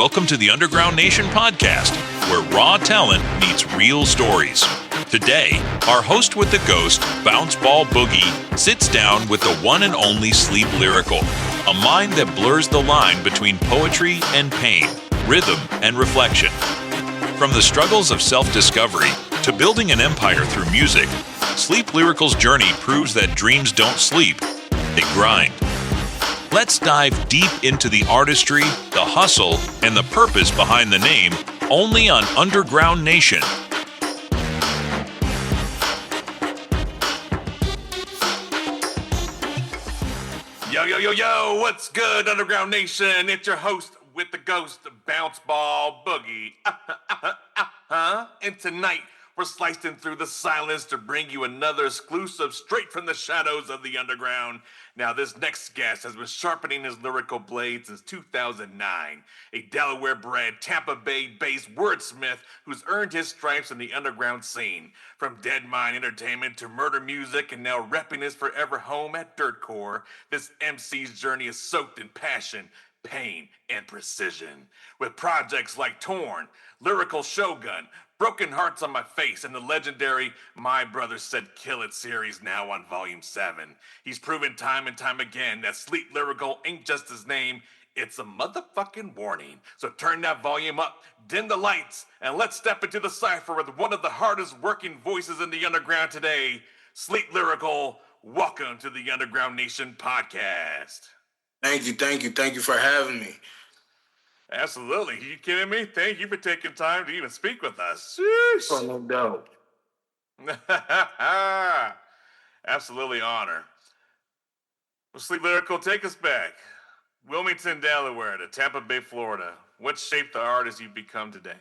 Welcome to the Underground Nation podcast, where raw talent meets real stories. Today, our host with the ghost, Bounce Ball Boogie, sits down with the one and only Sleep Lyrical, a mind that blurs the line between poetry and pain, rhythm and reflection. From the struggles of self-discovery to building an empire through music, Sleep Lyrical's journey proves that dreams don't sleep, they grind. Let's dive deep into the artistry, the hustle, and the purpose behind the name, only on Underground Nation. Yo, what's good, Underground Nation? It's your host with the ghost, Bounce Ball Boogie. And tonight, we're slicing through the silence to bring you another exclusive straight from the shadows of the underground. Now, this next guest has been sharpening his lyrical blade since 2009. A Delaware-bred, Tampa Bay-based wordsmith who's earned his stripes in the underground scene. From Dead Mind Entertainment to murder music and now repping his forever home at Dirtcore, this MC's journey is soaked in passion, pain, and precision. With projects like Torn, Lyrical Shogun, Broken Hearts on My Face, and the legendary My Brother Said Kill It series now on Volume 7. He's proven time and time again that Sleep Lyrical ain't just his name, it's a motherfucking warning. So turn that volume up, dim the lights, and let's step into the cipher with one of the hardest working voices in the underground today, Sleep Lyrical. Welcome to the Underground Nation podcast. Thank you for having me. Absolutely. Are you kidding me? Thank you for taking time to even speak with us. Oh, no doubt. Absolutely honor. Well, Sleep Lyrical, take us back. Wilmington, Delaware to Tampa Bay, Florida. What shaped the artist you've become today?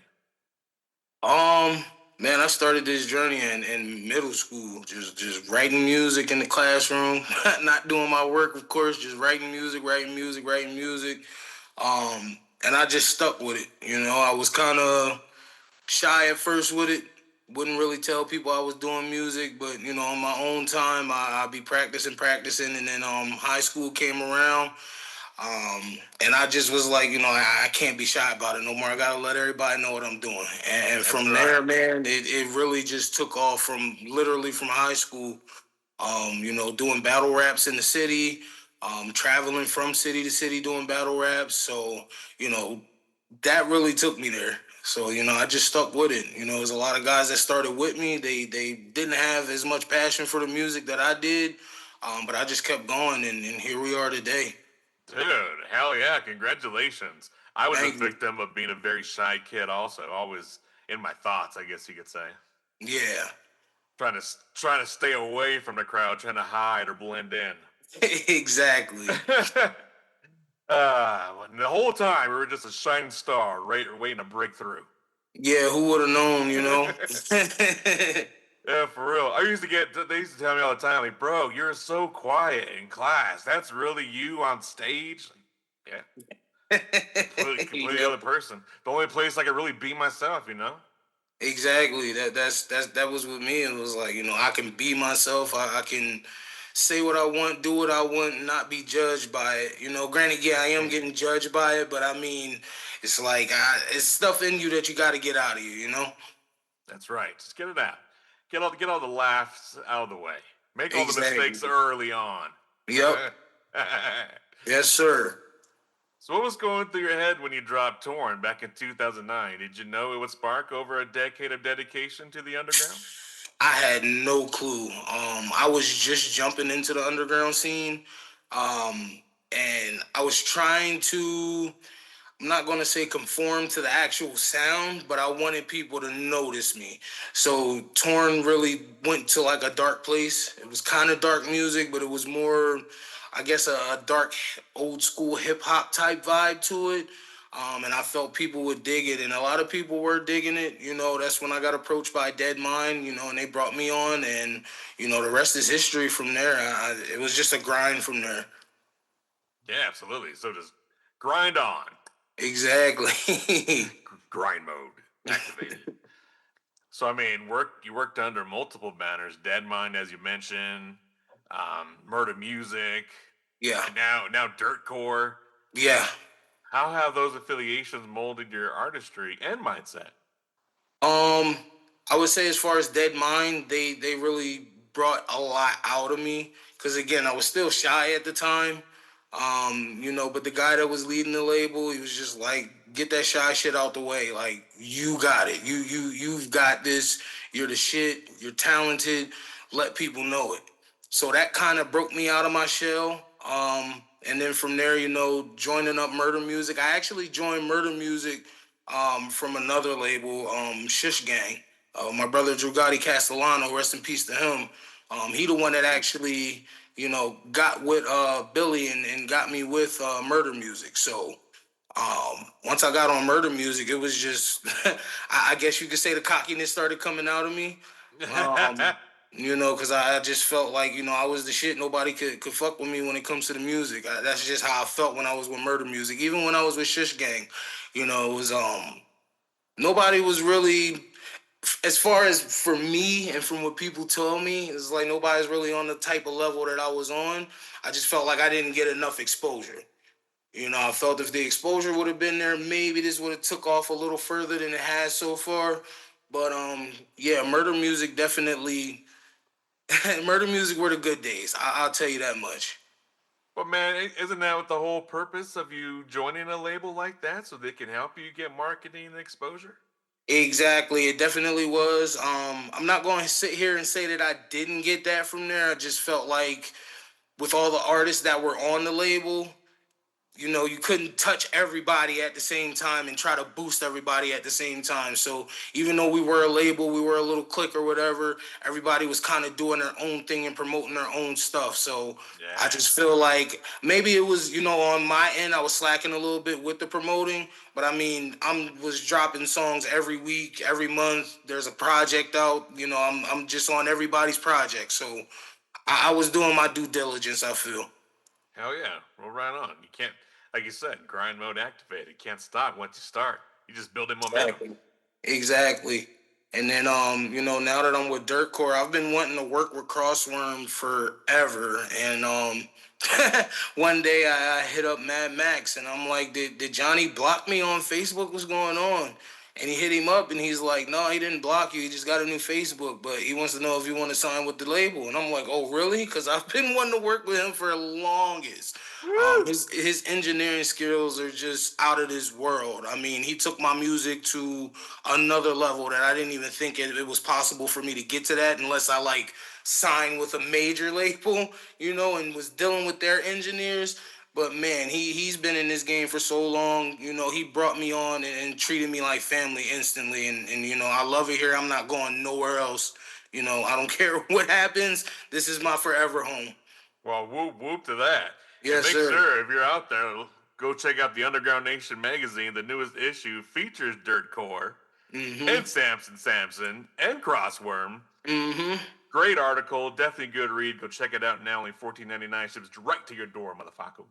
Man, I started this journey in middle school, just writing music in the classroom, not doing my work, of course, just writing music. And I just stuck with it. You know, I was kind of shy at first with it. Wouldn't really tell people I was doing music, but, you know, on my own time, I'd be practicing. And then high school came around. And I just was like, you know, I can't be shy about it no more. I got to let everybody know what I'm doing. And from there, man, it really just took off from high school, you know, doing battle raps in the city, traveling from city to city doing battle raps. So, you know, that really took me there. So, you know, I just stuck with it. You know, there's a lot of guys that started with me. They didn't have as much passion for the music that I did, but I just kept going, and here we are today. Dude, hell yeah, congratulations. I was a victim of being a very shy kid also, always in my thoughts, I guess you could say. Yeah. Trying to stay away from the crowd, trying to hide or blend in. Exactly. The whole time we were just a shining star, right, waiting to break through. Yeah, who would have known, you know? Yeah, for real. They used to tell me all the time, like, bro, you're so quiet in class. That's really you on stage? Yeah. Completely other person. The only place I could really be myself, you know? Exactly. That was with me. It was like, you know, I can be myself. I can say what I want, do what I want, and not be judged by it. You know, granted, yeah, I am getting judged by it, but I mean, it's like, it's stuff in you that you got to get out of you know? That's right. Just get it out. Get all the laughs out of the way. Make all the mistakes early on. Yep. Yes, sir. So what was going through your head when you dropped Torn back in 2009? Did you know it would spark over a decade of dedication to the underground? I had no clue. I was just jumping into the underground scene. And I was trying to, I'm not going to say conform to the actual sound, but I wanted people to notice me. So Torn really went to like a dark place. It was kind of dark music, but it was more, I guess, a dark old school hip hop type vibe to it. And I felt people would dig it, and a lot of people were digging it. You know, that's when I got approached by Dead Mind, you know, and they brought me on, and, you know, the rest is history from there. It was just a grind from there. Yeah, absolutely. So just grind on. Exactly. Grind mode activated. So, I mean, you worked under multiple banners, Dead Mind, as you mentioned, Murder Music. Yeah. And now Dirtcore. Yeah. How have those affiliations molded your artistry and mindset? Um, I would say as far as Dead Mind, they really brought a lot out of me. Cause again, I was still shy at the time. But the guy that was leading the label, he was just like, get that shy shit out the way. Like, you got it. You've got this. You're the shit. You're talented. Let people know it. So that kind of broke me out of my shell. And then from there, joining up Murder Music. I actually joined Murder Music from another label, Shish Gang. My brother Drew Gotti Castellano, rest in peace to him. He the one that actually, got with Billy and got me with Murder Music. So once I got on Murder Music, it was just, I guess you could say the cockiness started coming out of me. Because I just felt like, I was the shit. Nobody could fuck with me when it comes to the music. That's just how I felt when I was with Murder Music. Even when I was with Shish Gang, it was nobody was really, as far as for me and from what people told me, it's like nobody's really on the type of level that I was on. I just felt like I didn't get enough exposure. I felt if the exposure would have been there, maybe this would have took off a little further than it has so far. But yeah, Murder Music definitely. Murder Music were the good days. I'll tell you that much. But man, isn't that what the whole purpose of you joining a label like that, so they can help you get marketing and exposure? Exactly, it definitely was. I'm not going to sit here and say that I didn't get that from there. I just felt like with all the artists that were on the label, you couldn't touch everybody at the same time and try to boost everybody at the same time. So even though we were a label, we were a little clique or whatever, everybody was kind of doing their own thing and promoting their own stuff. So I just feel like maybe it was, on my end, I was slacking a little bit with the promoting. But I mean, was dropping songs every week, every month. There's a project out. I'm just on everybody's project. So I was doing my due diligence, I feel. Hell yeah. Well, right on. You can't, like you said, grind mode activated. Can't stop once you start. You just building momentum. Exactly. And then, now that I'm with Dirtcore, I've been wanting to work with Crossworm forever. And one day I hit up Mad Max and I'm like, did Johnny block me on Facebook? What's going on? And he hit him up and he's like, no, he didn't block you. He just got a new Facebook, but he wants to know if you want to sign with the label. And I'm like, oh, really? Because I've been wanting to work with him for the longest. His engineering skills are just out of this world. I mean, he took my music to another level that I didn't even think it was possible for me to get to that unless I signed with a major label, and was dealing with their engineers. But man, he's been in this game for so long. He brought me on and treated me like family instantly. And I love it here. I'm not going nowhere else. I don't care what happens. This is my forever home. Well, whoop whoop to that. Yes, and make sir. sure if you're out there, go check out the Underground Nation magazine. The newest issue features Dirtcore and Samson and Crossworm. Great article, definitely good read. Go check it out now. Only $14.99 ships right to your door, motherfucker.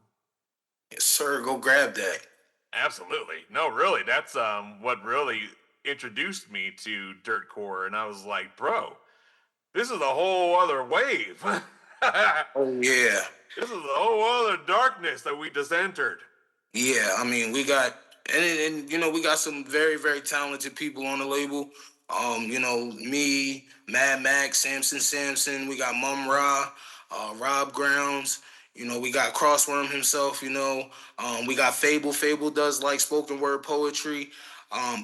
Yes, sir. Go grab that. Absolutely. No, really, that's what really introduced me to Dirtcore, and I was like, bro, this is a whole other wave. Oh yeah. This is a whole other darkness that we just entered. Yeah, I mean, we got we got some very, very talented people on the label. Me, Mad Max, Samson, we got Mum Ra, Rob Grounds, we got Crossworm himself, we got Fable. Fable does spoken word poetry.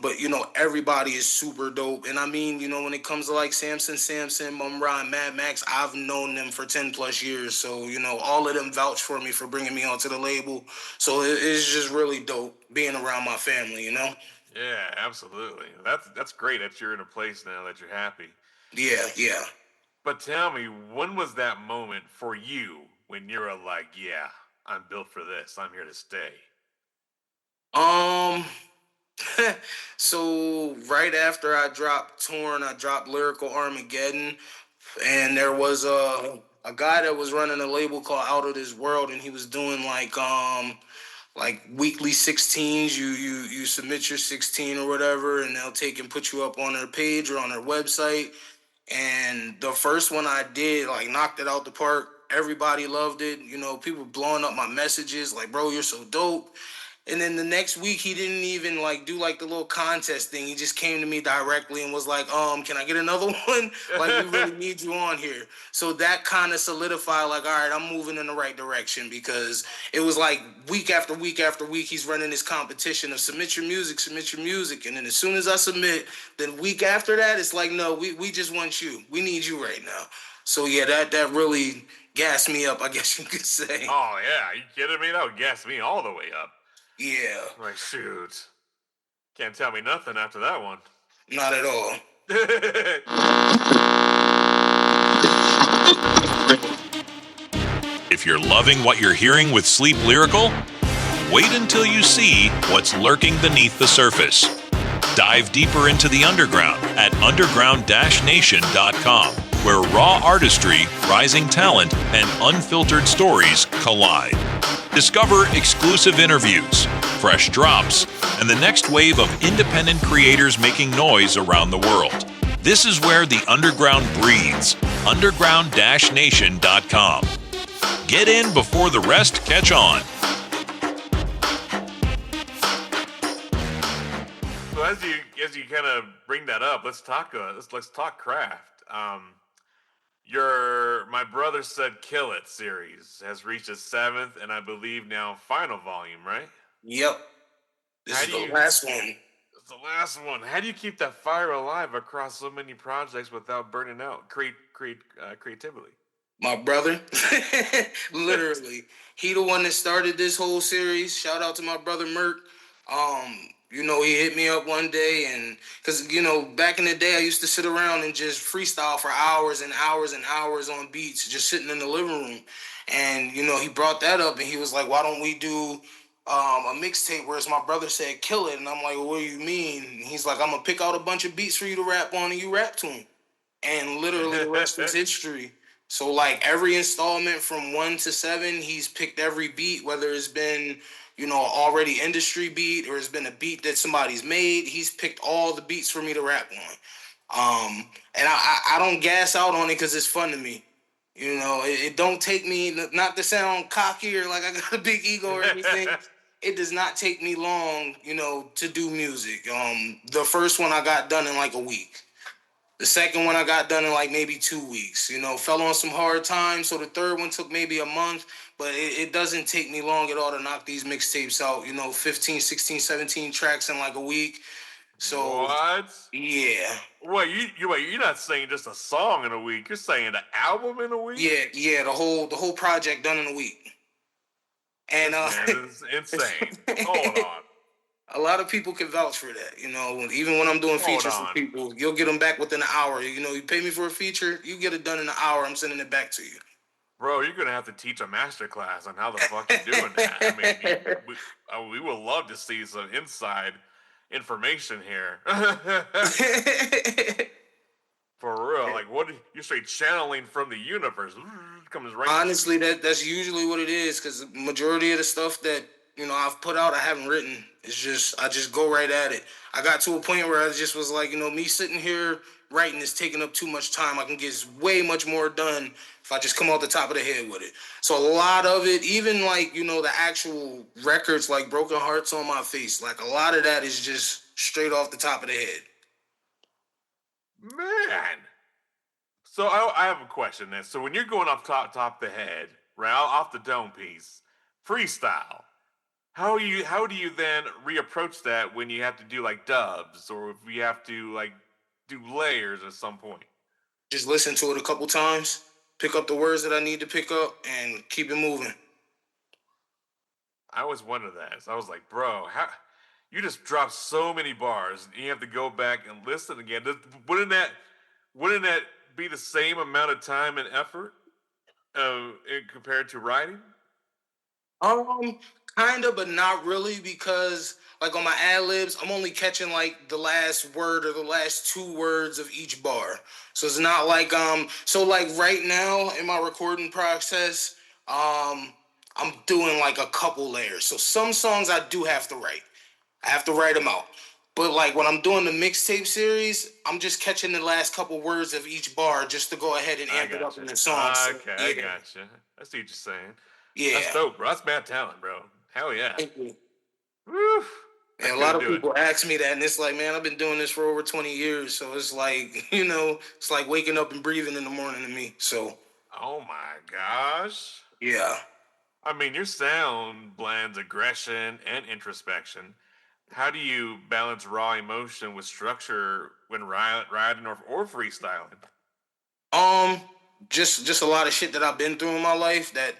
But everybody is super dope. And I mean, when it comes to Samson, Mum Ra, and Mad Max, I've known them for 10 plus years. So, all of them vouch for me for bringing me onto the label. So it's just really dope being around my family, Yeah, absolutely. That's great that you're in a place now that you're happy. Yeah. But tell me, when was that moment for you when you're like, yeah, I'm built for this. I'm here to stay? So right after I dropped Torn, I dropped Lyrical Armageddon, and there was a guy that was running a label called Out of This World, and he was doing weekly 16s. You submit your 16 or whatever, and they'll take and put you up on their page or on their website. And the first one I did, knocked it out the park. Everybody loved it. People blowing up my messages, like, bro, you're so dope. And then the next week, he didn't even like do like the little contest thing. He just came to me directly and was like, can I get another one? Like, we really need you on here. So that kind of solidified, like, all right, I'm moving in the right direction, because it was like week after week after week, he's running this competition of submit your music. And then as soon as I submit, then week after that, it's like, no, we just want you. We need you right now. So yeah, that really gassed me up, I guess you could say. Oh, yeah. Are you kidding me? That would gas me all the way up. Yeah, Like, shoot. Can't tell me nothing after that one. not at all. If you're loving what you're hearing with Sleep Lyrical, wait until you see what's lurking beneath the surface. Dive deeper into the underground at underground-nation.com, where raw artistry, rising talent, and unfiltered stories collide. Discover exclusive interviews, fresh drops, and the next wave of independent creators making noise around the world. This is where the underground breathes. Underground-nation.com. Get in before the rest catch on. So as you kind of bring that up, let's talk craft. Your My Brother Said Kill It series has reached its 7th and I believe now final volume, right? Yep. This is the last one. It's the last one. How do you keep that fire alive across so many projects without burning out? Creativity. My brother, literally, he the one that started this whole series. Shout out to my brother Merk. He hit me up one day, and because back in the day, I used to sit around and just freestyle for hours and hours and hours on beats, just sitting in the living room. And he brought that up, and he was like, "Why don't we do a mixtape where it's My Brother Said Kill It?" And I'm like, well, "What do you mean?" And he's like, "I'm gonna pick out a bunch of beats for you to rap on, and you rap to them." And literally, the rest is history. So like every installment from 1 to 7, he's picked every beat, whether it's been, already industry beat or it's been a beat that somebody's made. He's picked all the beats for me to rap on. And I don't gas out on it because it's fun to me. It don't take me, not to sound cocky or like I got a big ego or anything. It does not take me long, to do music. The first one I got done in like a week. The second one I got done in like maybe 2 weeks. Fell on some hard times, so the third one took maybe a month, but it doesn't take me long at all to knock these mixtapes out, 15, 16, 17 tracks in like a week. So what? Yeah. Wait, you're not saying just a song in a week. You're saying an album in a week? Yeah, the whole project done in a week. And this is insane. Hold on. A lot of people can vouch for that, even when I'm doing features for people, you'll get them back within an hour. You pay me for a feature, you get it done in an hour, I'm sending it back to you. Bro, you're going to have to teach a master class on how the fuck you're doing that. I mean, we would love to see some inside information here. For real, like what you're straight channeling from the universe. Comes right. Honestly, that's usually what it is, because the majority of the stuff that I've put out, I haven't written. It's just I just go right at it. I got to a point where I just was like, me sitting here writing is taking up too much time. I can get way much more done if I just come off the top of the head with it. So a lot of it, even like the actual records like Broken Hearts on My Face, like a lot of that is just straight off the top of the head. Man. So I have a question then. So when you're going off top of the head, right, off the dome piece, freestyle, how do you then reapproach that when you have to do like dubs or if you have to like do layers at some point? Just listen to it a couple times, pick up the words that I need to pick up, and keep it moving. I always wondered that. So I was like, bro, how you just dropped so many bars and you have to go back and listen again. Wouldn't that be the same amount of time and effort compared to writing? Kind of, but not really, because like on my ad-libs, I'm only catching like the last word or the last 2 words of each bar. So it's not like so like right now in my recording process, I'm doing like a couple layers. So some songs I do have to write. I have to write them out. But like when I'm doing the mixtape series, I'm just catching the last couple words of each bar just to go ahead and amp it up in the song. Okay, I gotcha. I see what you're saying. Yeah. That's dope, bro. That's mad talent, bro. Hell yeah. Thank you. Whew. And a lot of people ask me that, and it's like, man, I've been doing this for over 20 years, so it's like, it's like waking up and breathing in the morning to me. So, Oh my gosh. yeah. I mean, your sound blends aggression and introspection. How do you balance raw emotion with structure when riding or freestyling? Um, just a lot of shit that I've been through in my life that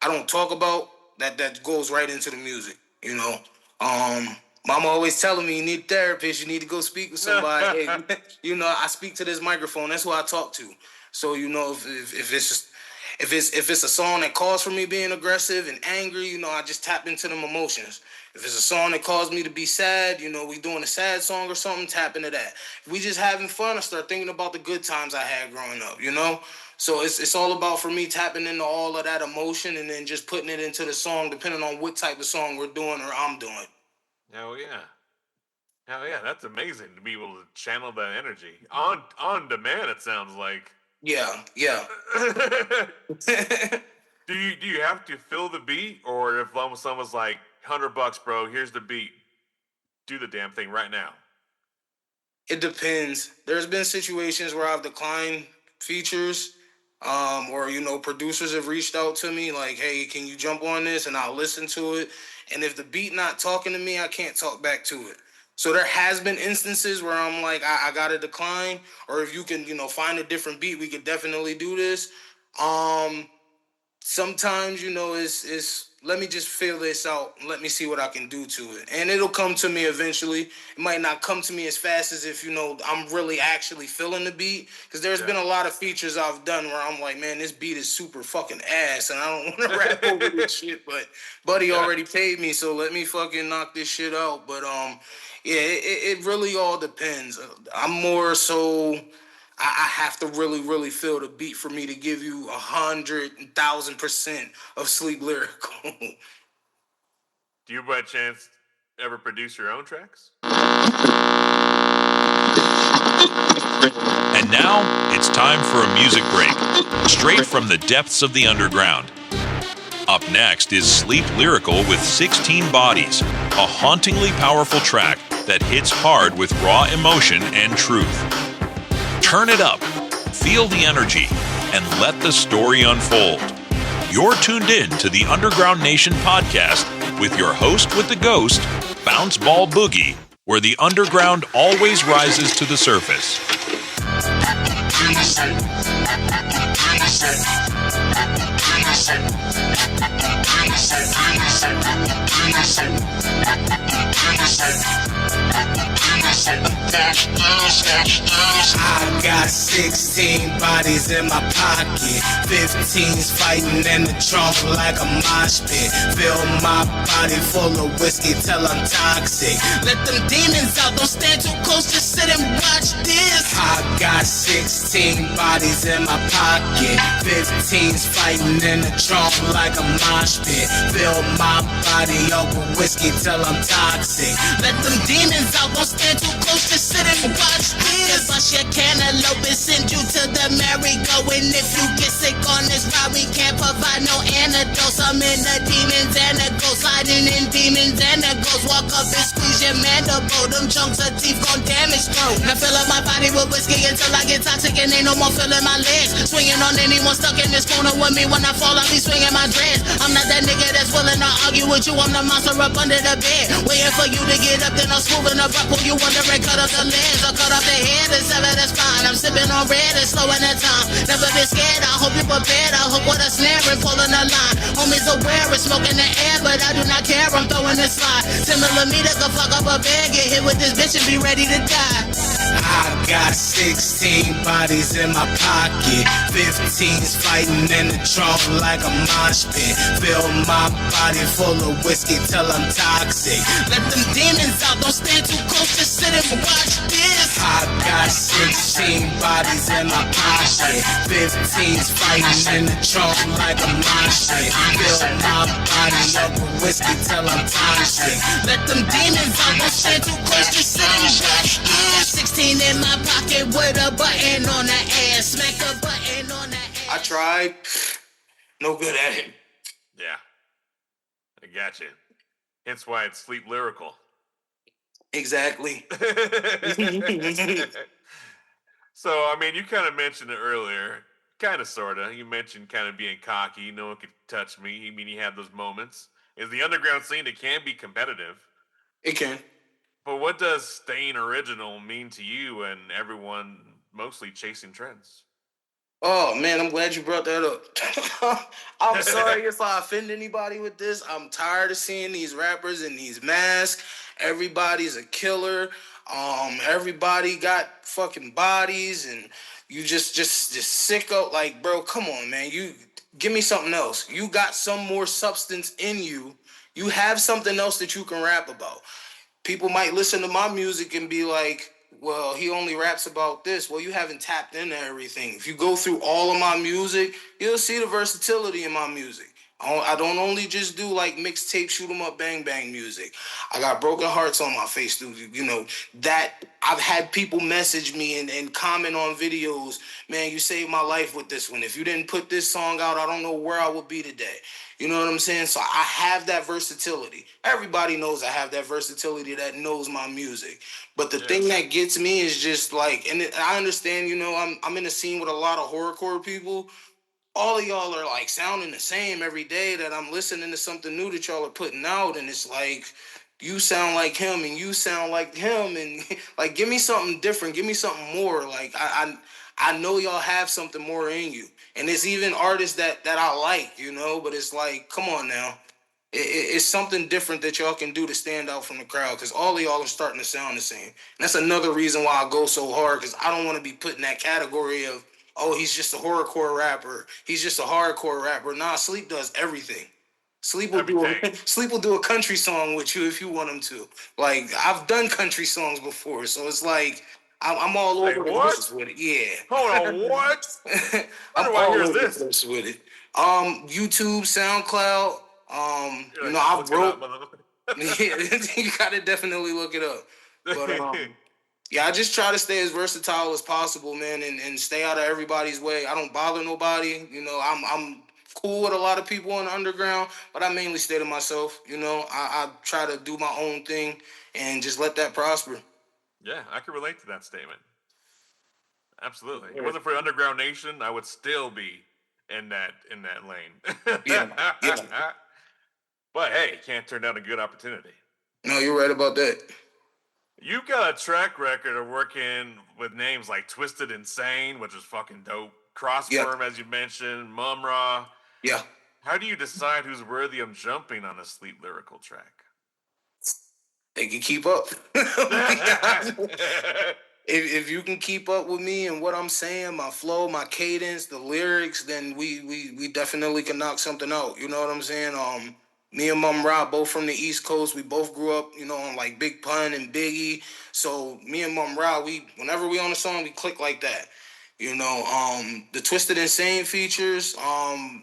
I don't talk about that goes right into the music, Mama always telling me you need a therapist, you need to go speak with somebody. Hey, I speak to this microphone. That's who I talk to. So if it's a song that calls for me being aggressive and angry, I just tap into them emotions. If it's a song that calls me to be sad, we doing a sad song or something, tap into that. If we just having fun, I start thinking about the good times I had growing up. So it's all about, for me, tapping into all of that emotion and then just putting it into the song, depending on what type of song we're doing or I'm doing. Hell yeah. Hell yeah, that's amazing to be able to channel that energy. On demand, it sounds like. Yeah. Do you have to feel the beat, or if someone's like, $100, bro, here's the beat, do the damn thing right now? It depends. There's been situations where I've declined features, or producers have reached out to me like, hey, can you jump on this? And I'll listen to it. And if the beat not talking to me, I can't talk back to it. So there has been instances where I'm like, I gotta decline, or if you can, find a different beat, we could definitely do this. Sometimes, it's let me just feel this out and let me see what I can do to it. And it'll come to me eventually. It might not come to me as fast as if, I'm really actually feeling the beat. Because there's been a lot of features I've done where I'm like, man, this beat is super fucking ass and I don't want to rap over this shit. But Buddy already paid me, so let me fucking knock this shit out. But it really all depends. I'm more so... I have to really, really feel the beat for me to give you 100,000% of Sleep Lyrical. Do you, by chance, ever produce your own tracks? And now it's time for a music break, straight from the depths of the underground. Up next is Sleep Lyrical with 16 Bodies, a hauntingly powerful track that hits hard with raw emotion and truth. Turn it up, feel the energy, and let the story unfold. You're tuned in to the Underground Nation podcast with your host with the ghost, Bounce Ball Boogie, where the underground always rises to the surface. I got 16 bodies in my pocket, 15's fighting in the trunk like a mosh pit. Fill my body full of whiskey till I'm toxic. Let them demons out, don't stand too close, just sit and watch this. I got 16 bodies in my pocket, 15's fighting in the trunk like a mosh pit. Fill my body up with whiskey till I'm toxic. Let them demons out, don't stand too close, just sit and watch this. Bust your cantaloupe and send you to the merry-go. And if you get sick on this ride, we can't provide no antidote. I'm in the demons and the ghosts, hiding in demons and the ghosts. Walk up and squeeze your mandible, them chunks of teeth gon' damage throat. Now fill up my body with whiskey until I get toxic and ain't no more feeling my legs. Swinging on anyone stuck in this corner with me. When I fall, I be swinging my dreads. I'm not that nigga that's willing to argue with you. I'm the monster up under the bed, waiting for you to get up. Then I'm smoothing up, pull you under and cut off the legs or cut off the head and sever the spine. I'm sipping on red and slowing the time. Never been scared, I hope you prepared. I hook with a snare and pulling the line. Homies aware and smoking the air, but I do not care, I'm throwing the slide. 10 millimeter can fuck up a bag, get hit with this bitch and be ready to die. I got 16 bodies in my pocket, 15's fighting in the trunk like a mosh pit. Fill my body full of whiskey till I'm toxic. Let them demons out, don't stand too close, just sit and watch this. I got 16 bodies in my pocket, 15's fighting in the trunk like a mosh pit. Fill my body up with whiskey till I'm toxic. Let them demons out, don't stand too close, just sit and watch this. 16 in my pocket with a button on the ass, smack a button on the ass. I tried, no good at it. Yeah, I got you. Hence why it's sleep lyrical. Exactly. So, I mean, you kind of mentioned it earlier. Kind of, sort of. You mentioned kind of being cocky. No one could touch me. I mean, you had those moments. Is the underground scene, it can be competitive. It can. But what does staying original mean to you and everyone mostly chasing trends? Oh man, I'm glad you brought that up. I'm sorry if I offend anybody with this. I'm tired of seeing these rappers in these masks. Everybody's a killer. Everybody got fucking bodies, and you just sick of, like, bro. Come on, man. You give me something else. You got some more substance in you. You have something else that you can rap about. People might listen to my music and be like, well, he only raps about this. Well, you haven't tapped into everything. If you go through all of my music, you'll see the versatility in my music. I don't only just do like mixtape, shoot 'em up, bang bang music. I got broken hearts on my face, dude. You know, that I've had people message me and comment on videos. Man, you saved my life with this one. If you didn't put this song out, I don't know where I would be today. You know what I'm saying? So I have that versatility. Everybody knows I have that versatility that knows my music. But the thing that gets me is just like, and I understand, you know, I'm in a scene with a lot of horrorcore people. All of y'all are like sounding the same every day that I'm listening to something new that y'all are putting out, and it's like you sound like him and you sound like him, and like give me something different, give me something more. Like I know y'all have something more in you, and it's even artists that I like, you know, but it's like, come on now. It's something different that y'all can do to stand out from the crowd, because all of y'all are starting to sound the same. And that's another reason why I go so hard, because I don't want to be put in that category of, oh, he's just a horrorcore rapper. He's just a hardcore rapper. Nah, Sleep does everything. Sleep will do a country song with you if you want him to. Like, I've done country songs before, so it's like I'm all over the place with it. Yeah. Hold on, what? I'm all over the place with it. YouTube, SoundCloud. You know, I wrote. Yeah, you gotta definitely look it up. But yeah, I just try to stay as versatile as possible, man, and stay out of everybody's way. I don't bother nobody. You know, I'm cool with a lot of people in the underground, but I mainly stay to myself. You know, I try to do my own thing and just let that prosper. Yeah, I can relate to that statement. Absolutely. If it wasn't for Underground Nation, I would still be in that lane. Yeah. But hey, can't turn down a good opportunity. No, you're right about that. You've got a track record of working with names like Twisted Insane, which is fucking dope. Crossworm, as you mentioned, Mumra. Yeah. How do you decide who's worthy of jumping on a Sleep Lyrical track? They can keep up. If you can keep up with me and what I'm saying, my flow, my cadence, the lyrics, then we definitely can knock something out. You know what I'm saying? Me and Mum Rob, both from the East Coast, we both grew up, you know, on like Big Pun and Biggie. So me and Mum Rob, whenever we on a song, we click like that. You know, the Twisted Insane features, I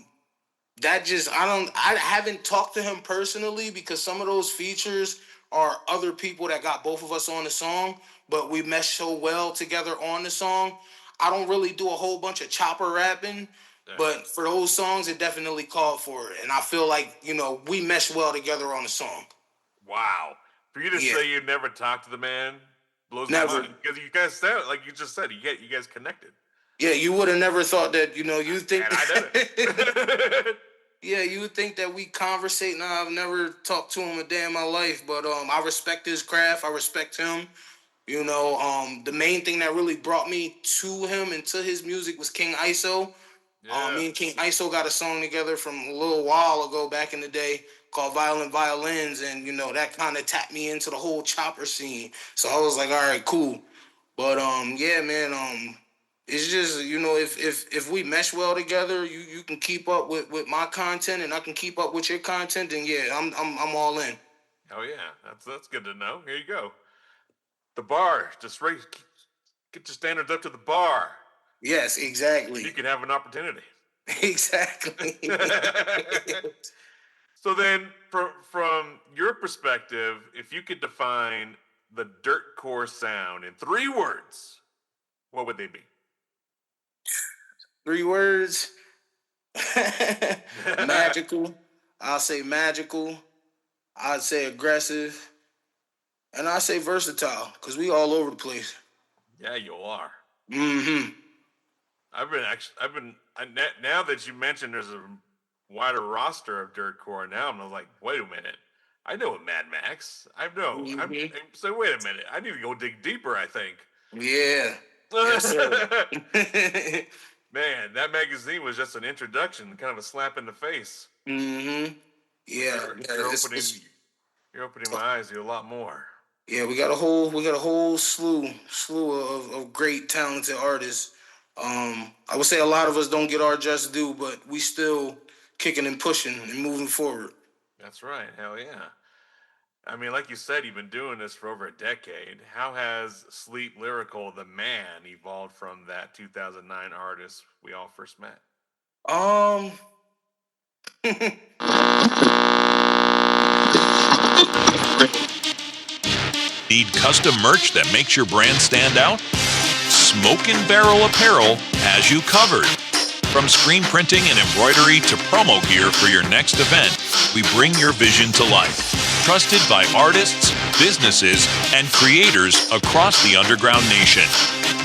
haven't talked to him personally, because some of those features are other people that got both of us on the song, but we mesh so well together on the song. I don't really do a whole bunch of chopper rapping, but for those songs, it definitely called for it. And I feel like, you know, we mesh well together on the song. Wow. For you to say you never talked to the man blows my mind. Because you guys sound, like you just said, you guys connected. Yeah, you would have never thought that, you know, you think... And I didn't. Yeah, you would think that we conversate. Nah, I've never talked to him a day in my life, but I respect his craft. I respect him. You know, the main thing that really brought me to him and to his music was King ISO. Yeah. Me and King ISO got a song together from a little while ago back in the day called Violent Violins, and, you know, that kind of tapped me into the whole chopper scene. So I was like, all right, cool. But, yeah, man, it's just, you know, if we mesh well together, you can keep up with my content and I can keep up with your content, and yeah, I'm all in. Oh yeah, that's good to know. Here you go. The bar, just get your standards up to the bar. Yes, exactly. You can have an opportunity. Exactly. So then, from your perspective, if you could define the dirtcore sound in 3 words, what would they be? 3 words. Magical. I'll say magical. I'd say aggressive, and I'd say versatile, because we all over the place. Yeah, you are. Mm-hmm. Now that you mentioned there's a wider roster of dirtcore, now I'm like, wait a minute. I know a Mad Max. I know. Mm-hmm. So wait a minute. I need to go dig deeper, I think. Yeah. Yes, sir. Man, that magazine was just an introduction, kind of a slap in the face. Mm-hmm. Yeah. You're, Yeah. you're opening you're opening my eyes to a lot more. Yeah, we got a whole slew of great talented artists. I would say a lot of us don't get our just due, but we still kicking and pushing and moving forward. That's right. Hell yeah. I mean, like you said, you've been doing this for over a decade. How has Sleep Lyrical, the man, evolved from that 2009 artist we all first met? Um Need custom merch that makes your brand stand out? Smoke and Barrel Apparel has you covered. From screen printing and embroidery to promo gear for your next event, we bring your vision to life. Trusted by artists, businesses, and creators across the underground nation.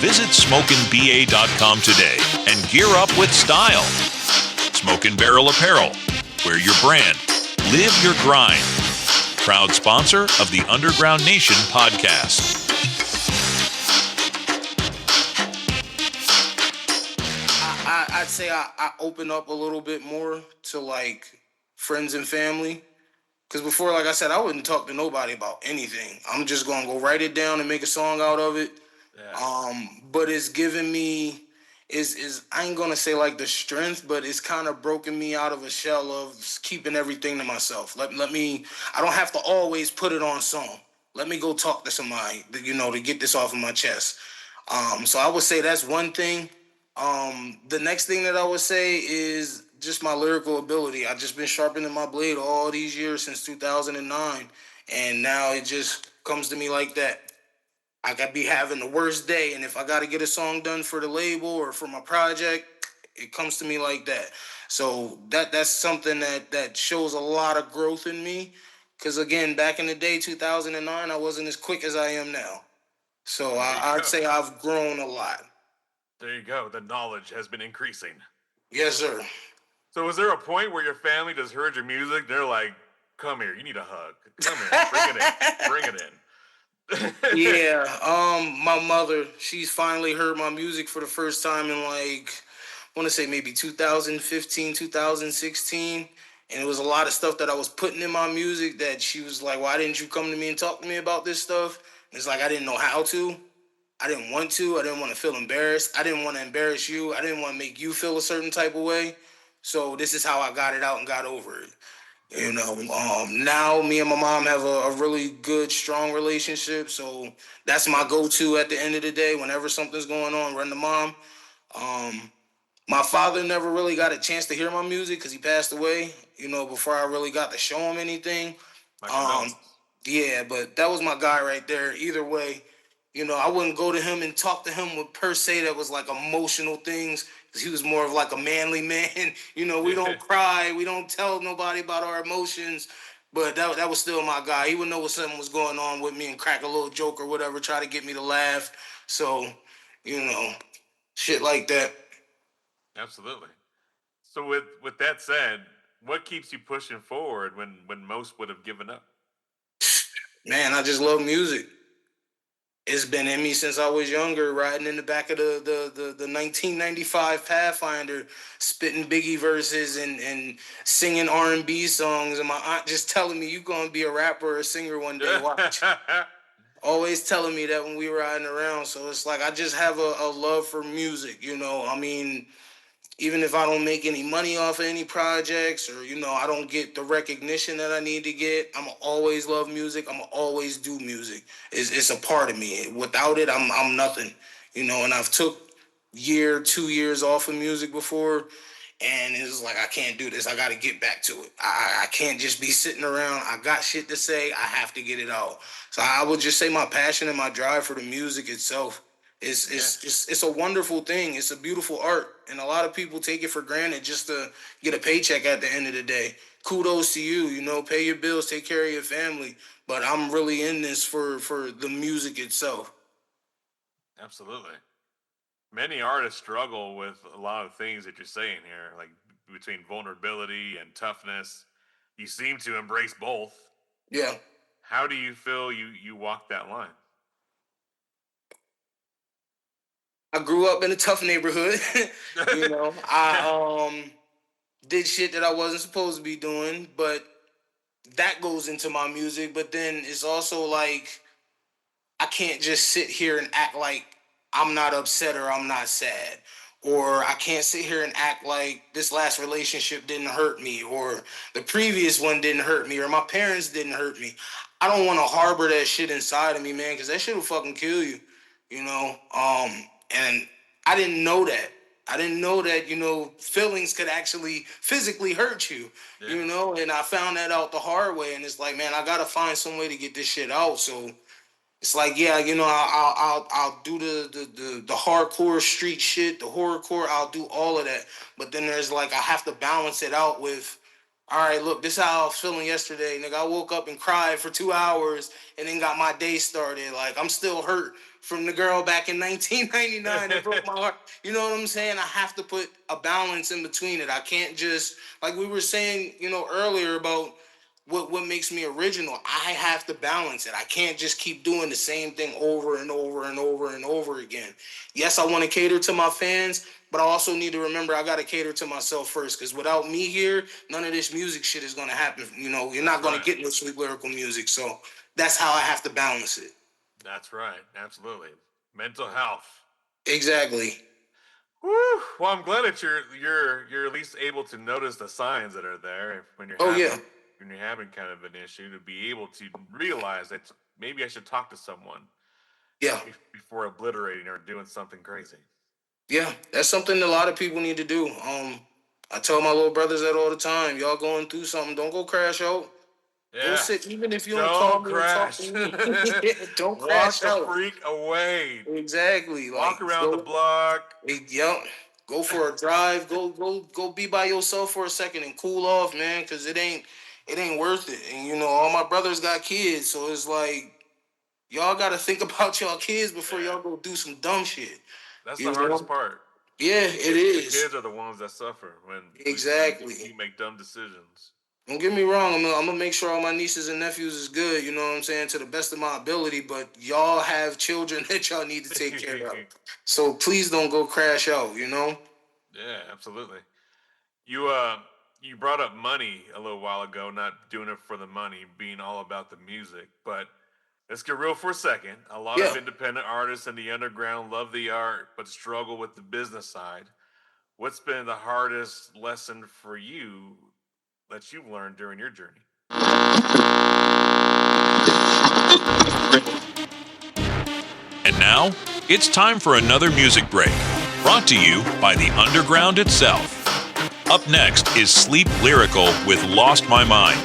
Visit smokeandba.com today and gear up with style. Smoke and Barrel Apparel, wear your brand, live your grind. Proud sponsor of the Underground Nation podcast. I'd say I open up a little bit more to like friends and family. Cause before, like I said, I wouldn't talk to nobody about anything. I'm just gonna go write it down and make a song out of it. Yeah. But it's given me is I ain't gonna say like the strength, but it's kind of broken me out of a shell of keeping everything to myself. Let me. I don't have to always put it on song. Let me go talk to somebody, to get this off of my chest. So I would say that's one thing. The next thing that I would say is just my lyrical ability. I've just been sharpening my blade all these years since 2009, and now it just comes to me like that. I could be having the worst day, and if I got to get a song done for the label or for my project, it comes to me like that. So that's something that shows a lot of growth in me. Because again, back in the day, 2009, I wasn't as quick as I am now. So There you I'd go. say I've grown a lot. There you go. The knowledge has been increasing. Yes, sir. So was there a point where your family just heard your music? They're like, come here, you need a hug. Come here, bring it in. Bring it in. Yeah, my mother, she's finally heard my music for the first time in like, I want to say maybe 2015, 2016. And it was a lot of stuff that I was putting in my music that she was like, why didn't you come to me and talk to me about this stuff? And it's like, I didn't know how to. I didn't want to. I didn't want to feel embarrassed. I didn't want to embarrass you. I didn't want to make you feel a certain type of way. So this is how I got it out and got over it. Now me and my mom have a really good, strong relationship. So that's my go-to at the end of the day. Whenever something's going on, run to mom. Um, my father never really got a chance to hear my music because he passed away, before I really got to show him anything. My Um, condolences. yeah, but that was my guy right there. Either way, I wouldn't go to him and talk to him with per se that was like emotional things because he was more of like a manly man. We don't cry, we don't tell nobody about our emotions. But that was still my guy. He would know what something was going on with me and crack a little joke or whatever, try to get me to laugh. So, you know, shit like that. Absolutely. So with that said, what keeps you pushing forward when most would have given up? Man, I just love music. It's been in me since I was younger, riding in the back of the 1995 Pathfinder, spitting Biggie verses and singing R&B songs, and my aunt just telling me, "You gonna be a rapper or a singer one day, watch." Always telling me that when we were riding around. So it's like I just have a love for music, I mean, even if I don't make any money off of any projects or, I don't get the recognition that I need to get, I'm always love music. I'm always do music. It's a part of me. Without it, I'm nothing, and I've took 2 years off of music before. And it's like, I can't do this. I got to get back to it. I can't just be sitting around. I got shit to say. I have to get it out. So I would just say my passion and my drive for the music itself. It's a wonderful thing. It's a beautiful art, and a lot of people take it for granted just to get a paycheck at the end of the day. Kudos to you. You know, pay your bills, take care of your family. But I'm really in this for the music itself. Absolutely. Many artists struggle with a lot of things that you're saying here, like between vulnerability and toughness. You seem to embrace both. Yeah. How do you feel you walk that line? I grew up in a tough neighborhood. You know, I did shit that I wasn't supposed to be doing, but that goes into my music. But then it's also like I can't just sit here and act like I'm not upset or I'm not sad. Or I can't sit here and act like this last relationship didn't hurt me or the previous one didn't hurt me or my parents didn't hurt me. I don't want to harbor that shit inside of me, man, because that shit will fucking kill you, you know? And I didn't know that. I didn't know that, you know, feelings could actually physically hurt you, you know? And I found that out the hard way. And it's like, man, I got to find some way to get this shit out. So it's like, yeah, you know, I'll do the hardcore street shit, the horrorcore. I'll do all of that, but then there's like I have to balance it out with, all right, look, this is how I was feeling yesterday, nigga. I woke up and cried for 2 hours and then got my day started. Like I'm still hurt from the girl back in 1999 that broke my heart. You know what I'm saying? I have to put a balance in between it. I can't just like we were saying, you know, earlier about what makes me original. I have to balance it. I can't just keep doing the same thing over and over and over and over again. Yes, I want to cater to my fans, but I also need to remember I got to cater to myself first, because without me here, none of this music shit is going to happen. You know, you're not going to get no sweet lyrical music. So that's how I have to balance it. That's right. Absolutely. Mental health. Exactly. Woo. Well, I'm glad that you're at least able to notice the signs that are there when you're when you're having kind of an issue, to be able to realize that maybe I should talk to someone. Yeah. Before obliterating or doing something crazy. Yeah, that's something a lot of people need to do. I tell my little brothers that all the time. Y'all going through something, don't go crash out. Yeah. Go sit, even if you don't call me crash. And talk to me. Don't crash out. Walk the freak away. Exactly. Walk around the block. Yep. Go for a drive. Go be by yourself for a second and cool off, man, because it ain't worth it. And you know, all my brothers got kids, so it's like y'all got to think about y'all kids before y'all go do some dumb shit. That's the hardest part. Yeah, it is. The kids are the ones that suffer when you make dumb decisions. Don't get me wrong. I'm gonna make sure all my nieces and nephews is good. You know what I'm saying, to the best of my ability. But y'all have children that y'all need to take care of. So please don't go crash out. You know. Yeah, absolutely. You brought up money a little while ago. Not doing it for the money, being all about the music, but. Let's get real for a second. A lot of independent artists in the underground love the art, but struggle with the business side. What's been the hardest lesson for you that you've learned during your journey? And now, it's time for another music break, brought to you by the underground itself. Up next is Sleep Lyrical with Lost My Mind.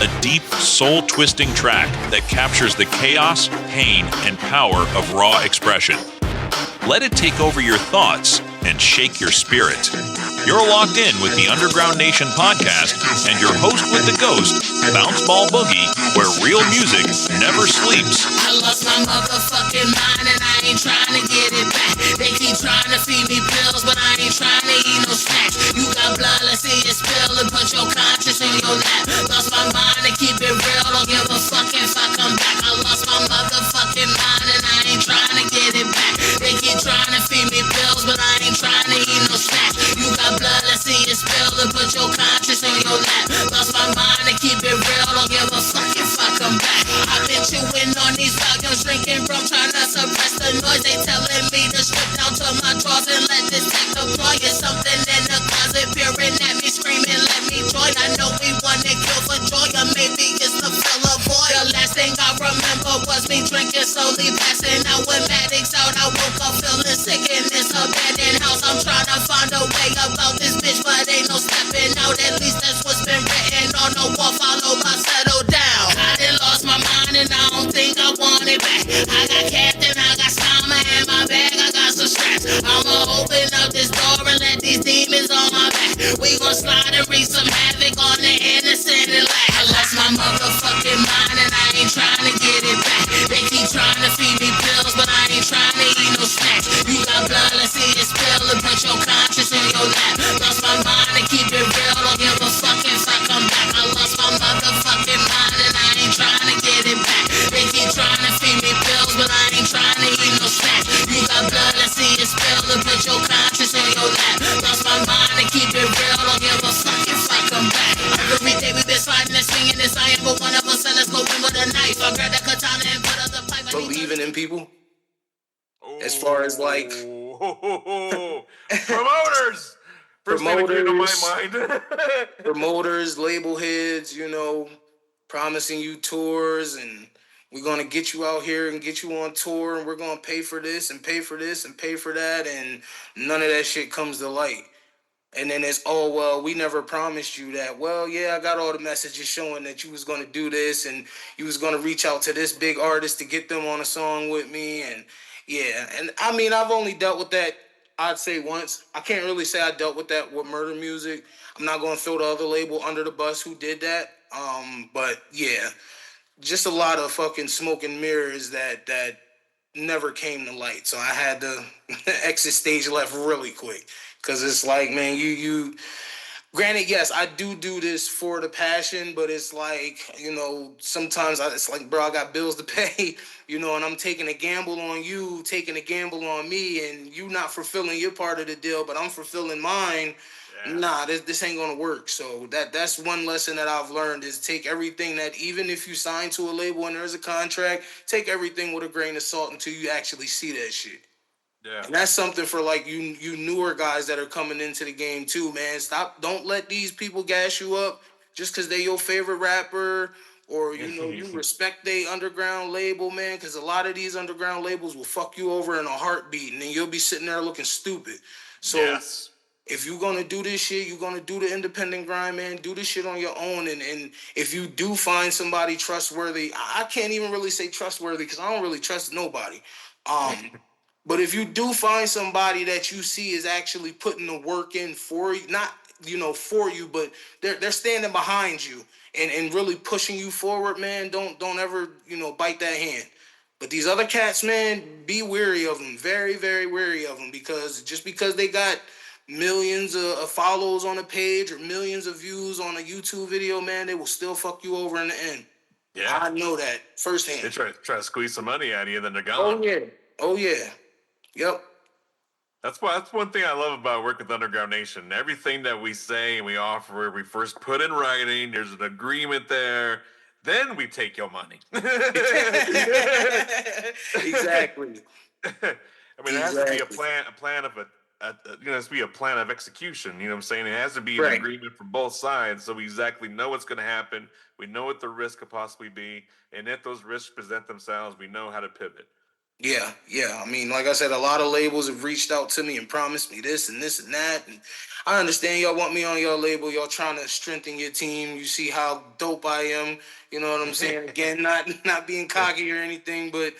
A deep, soul-twisting track that captures the chaos, pain, and power of raw expression. Let it take over your thoughts and shake your spirit. You're locked in with the Underground Nation podcast and your host with the ghost, Bounce Ball Boogie, where real music never sleeps. I lost my motherfucking mind and I ain't trying to get it back. They keep trying to feed me pills, but I ain't trying to eat no snacks. You got blood, let's see it spill and put your conscience in your lap. Lost my mind and keep it real, don't give a fuck if I come back. I lost my motherfucking mind and I ain't trying to get it back. They keep trying to feed me pills, but I ain't trying to eat no snacks. You got blood, let's see it spill and put your conscience in your lap. Lost my mind and keep it real, don't give a fuck if I come back. I've been chewing on these volumes, drinking rum, trying to suppress the noise. They telling me to strip down to my drawers and let this take deploy. It's something in the closet peering at me, screaming, let me join. I know we wanna kill for joy, or maybe it's the fill of void. The last thing I remember was me drinking, slowly passing out with Maddox out. I woke up feeling sick in this abandoned house. I'm trying to find a way about this bitch, but ain't no stepping out. At least that's what's been written on the wall. Follow my settle down. I done lost my mind and I don't think I want it back. I got Captain, I got Summer in my bag. try to wreak some havoc on the innocent and like I lost my motherfucking mind and I ain't trying to get it back. They keep trying to feed me pills, but I ain't trying to eat no snacks. You got blood, let's see it spill and put your conscience in your lap. Lost my mind and keep it real, don't give a fuck if I come back. I lost my motherfucking mind and I ain't trying to get it back. They keep trying to feed me pills, but I ain't trying to eat no snacks. You got blood, let's see it spill and put your conscience in your lap. Lost my mind and keep it real, don't give a fuck if I come back. Every day we been sliding and swinging this iron, but one of us let's go in with a knife. I grab that katana and put up the pipe. Believing in people. As far as like promoters. First thing that came to my mind. Promoters, label heads, you know, promising you tours and we're gonna get you out here and get you on tour and we're gonna pay for this and pay for this and pay for that, and none of that shit comes to light. And then it's, oh, well, we never promised you that. Well, yeah, I got all the messages showing that you was going to do this and you was going to reach out to this big artist to get them on a song with me. And yeah, and I mean, I've only dealt with that, I'd say once. I can't really say I dealt with that with Murder Music. I'm not going to throw the other label under the bus who did that. But yeah, just a lot of fucking smoke and mirrors that never came to light. So I had to exit stage left really quick. Because it's like, man, you granted, yes, I do this for the passion, but it's like, you know, sometimes it's like, bro, I got bills to pay, you know, and I'm taking a gamble on you, taking a gamble on me, and you not fulfilling your part of the deal, but I'm fulfilling mine. Yeah. Nah, this ain't gonna work. So that's one lesson that I've learned is take everything that, even if you sign to a label and there's a contract, take everything with a grain of salt until you actually see that shit. Yeah. And that's something for like you newer guys that are coming into the game too, man. Don't let these people gas you up just because they your favorite rapper or, you know, you respect they underground label, man, because a lot of these underground labels will fuck you over in a heartbeat and then you'll be sitting there looking stupid. So yes. If you're going to do this shit, you're going to do the independent grind, man. Do this shit on your own. And if you do find somebody trustworthy, I can't even really say trustworthy because I don't really trust nobody. But if you do find somebody that you see is actually putting the work in for you, not, you know, for you, but they're standing behind you and really pushing you forward, man, don't ever, you know, bite that hand. But these other cats, man, be wary of them. Very, very wary of them, because just because they got millions of follows on a page or millions of views on a YouTube video, man, they will still fuck you over in the end. Yeah. I know that firsthand. They try to squeeze some money out of you, then they're gone. Oh, yeah. Yep. That's one thing I love about working with Underground Nation. Everything that we say and we offer, we first put in writing. There's an agreement there. Then we take your money. Exactly. I mean, it has to be a plan of it has to be a plan of execution. You know what I'm saying? It has to be an agreement from both sides, so we exactly know what's going to happen. We know what the risk could possibly be, and if those risks present themselves, we know how to pivot. Yeah. I mean, like I said, a lot of labels have reached out to me and promised me this and this and that. And I understand y'all want me on your label. Y'all trying to strengthen your team. You see how dope I am. You know what I'm saying? Again, not being cocky or anything, but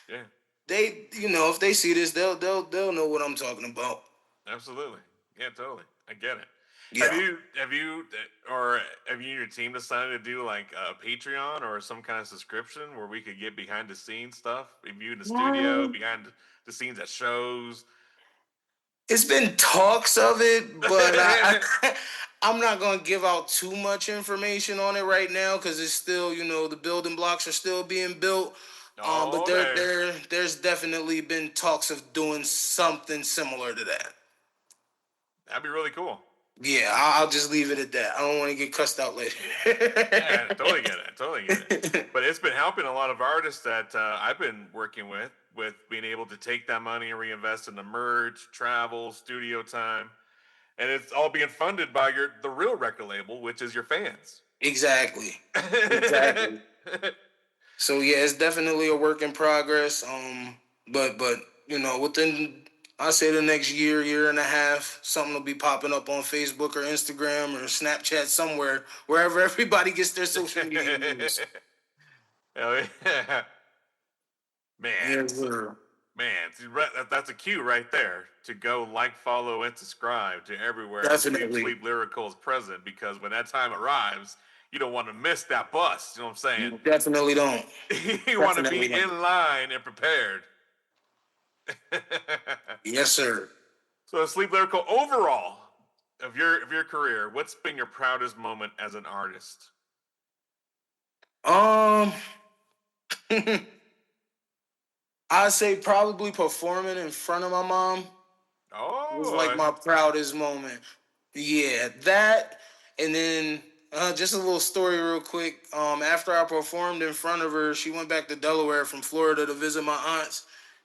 yeah, they, you know, if they see this, they'll know what I'm talking about. Absolutely. Yeah, totally. I get it. Yeah. Have you and your team decided to do like a Patreon or some kind of subscription where we could get behind the scenes stuff? If you in the studio, behind the scenes at shows. It's been talks of it, but I'm not gonna give out too much information on it right now because it's still, you know, the building blocks are still being built. But there's definitely been talks of doing something similar to that. That'd be really cool. Yeah, I'll just leave it at that. I don't want to get cussed out later. Yeah, I totally get it. But it's been helping a lot of artists that I've been working with being able to take that money and reinvest in the merch, travel, studio time. And it's all being funded by the real record label, which is your fans. Exactly. So yeah, it's definitely a work in progress. But you know, within, I say, the next year and a half, something will be popping up on Facebook or Instagram or Snapchat somewhere, wherever everybody gets their social media news. Hell yeah. Man. Yes, sir. Man, see, that's a cue right there to go like, follow, and subscribe to everywhere Definitely. Sleep Lyrical is present, because when that time arrives, you don't want to miss that bus. You know what I'm saying? You definitely don't. You want to Definitely be don't. in line and prepared. Yes, sir. So, Sleep Lyrical, overall of your career, what's been your proudest moment as an artist? Um, I'd say probably performing in front of my mom was like Oh, my proudest moment. Yeah, that, and then just a little story real quick. After I performed in front of her, she went back to Delaware from Florida to visit my aunts,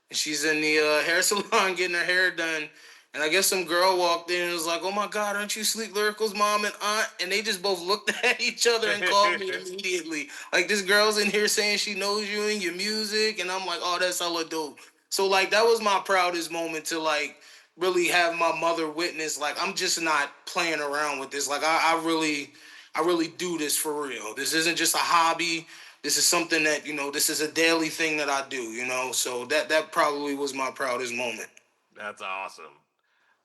and she's in the hair salon getting her hair done. And I guess some girl walked in and was like, "Oh my God, aren't you Sleep Lyrical's mom and aunt?" And they just both looked at each other and called me immediately. Like, this girl's in here saying she knows you and your music, and I'm like, "Oh, that's hella dope." So like that was my proudest moment, to like really have my mother witness, like, I'm just not playing around with this. Like, I really do this for real. This isn't just a hobby. This is something that, this is a daily thing that I do, So that probably was my proudest moment. that's awesome,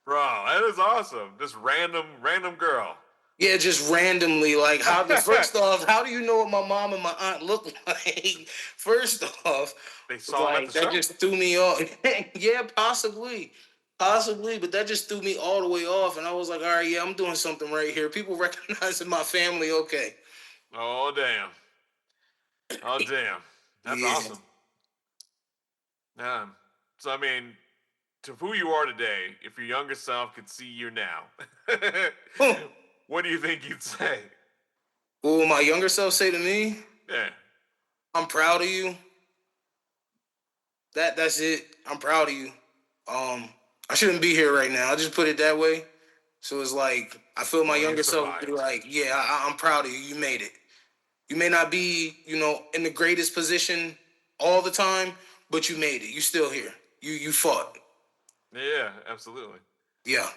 bro. That is awesome. Just random girl. Yeah, just randomly, like, first off, how do you know what my mom and my aunt look like? First off, They saw him at like, the that show. just threw me off. Yeah, possibly, but that just threw me all the way off, and I was like, all right, yeah, I'm doing something right here. People recognizing my family, okay. Oh damn. Oh damn. That's Yeah. awesome. So I mean, to who you are today, if your younger self could see you now, what do you think you'd say? What will my younger self say to me? Yeah. I'm proud of you. That's it. I'm proud of you. I shouldn't be here right now. I just put it that way. So it's like, I feel my Well, you younger self would be survived. like, yeah, I'm proud of you. You made it. You may not be, in the greatest position all the time, but you made it. You still here. You fought. Yeah, absolutely. Yeah.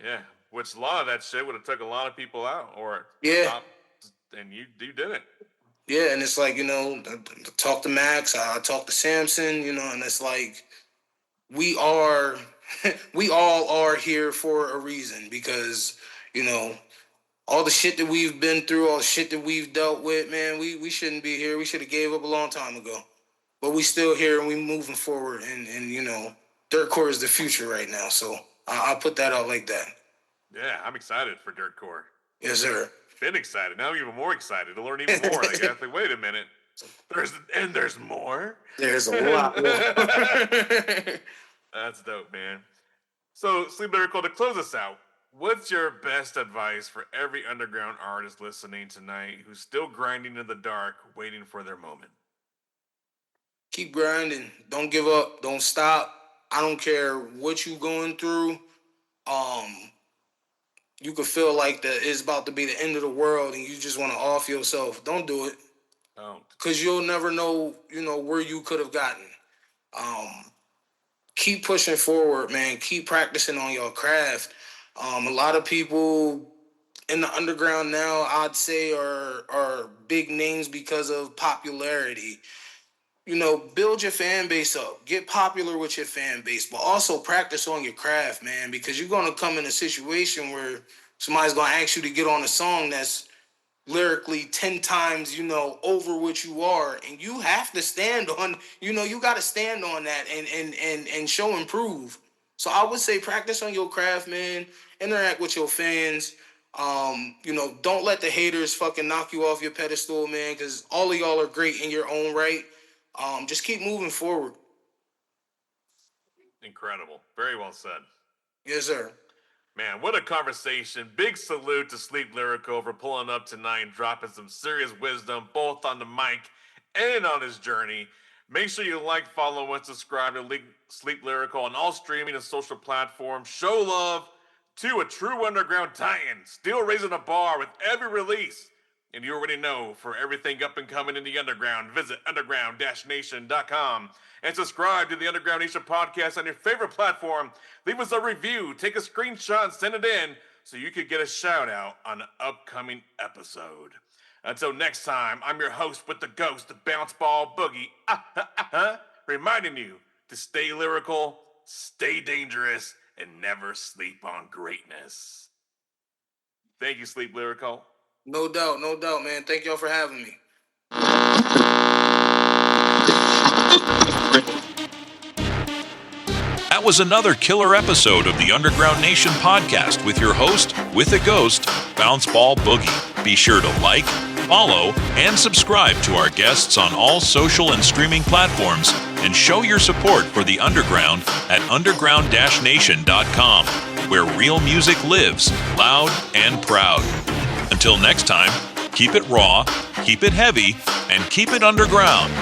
Yeah. Which a lot of that shit would have took a lot of people out or Yeah. stopped, and you did it. Yeah, and it's like, I talk to Max, I talk to Samson, and it's like, we are, we all are here for a reason, because, all the shit that we've been through, all the shit that we've dealt with, man, we shouldn't be here. We should have gave up a long time ago. But we still here, and we moving forward, and third core is the future right now. So I'll put that out like that. Yeah, I'm excited for Dirt Core. Yes, sir. Been excited. Now I'm even more excited to learn even more. I gotta think, wait a minute. There's more? There's a lot more. That's dope, man. So, Sleep Lyrical, to close us out, what's your best advice for every underground artist listening tonight who's still grinding in the dark, waiting for their moment? Keep grinding. Don't give up. Don't stop. I don't care what you going through. You could feel like that it's about to be the end of the world, and you just want to off yourself. Don't do it, Don't. because you'll never know, where you could have gotten. Keep pushing forward, man. Keep practicing on your craft. A lot of people in the underground now, I'd say, are big names because of popularity. Build your fan base up. Get popular with your fan base, but also practice on your craft, man, because you're gonna come in a situation where somebody's gonna ask you to get on a song that's lyrically 10 times, over what you are, and you have to stand on, you got to stand on that and show and prove. So I would say practice on your craft, man. Interact with your fans. Don't let the haters fucking knock you off your pedestal, man, because all of y'all are great in your own right. Just keep moving forward. Incredible. Very well said. Yes, sir. Man, what a conversation. Big salute to Sleep Lyrical for pulling up tonight and dropping some serious wisdom both on the mic and on his journey. Make sure you like, follow, and subscribe to Sleep Lyrical on all streaming and social platforms. Show love to a true underground titan, still raising the bar with every release. And you already know, for everything up and coming in the underground, visit underground-nation.com and subscribe to the Underground Nation podcast on your favorite platform. Leave us a review, take a screenshot, and send it in so you could get a shout out on an upcoming episode. Until next time, I'm your host with the ghost, the Bounce Ball Boogie, reminding you to stay lyrical, stay dangerous, and never sleep on greatness. Thank you, Sleep Lyrical. No doubt, man. Thank y'all for having me. That was another killer episode of the Underground Nation podcast with your host, with a ghost, Bounce Ball Boogie. Be sure to like, follow, and subscribe to our guests on all social and streaming platforms, and show your support for the Underground at underground-nation.com, where real music lives, loud and proud. Until next time, keep it raw, keep it heavy, and keep it underground.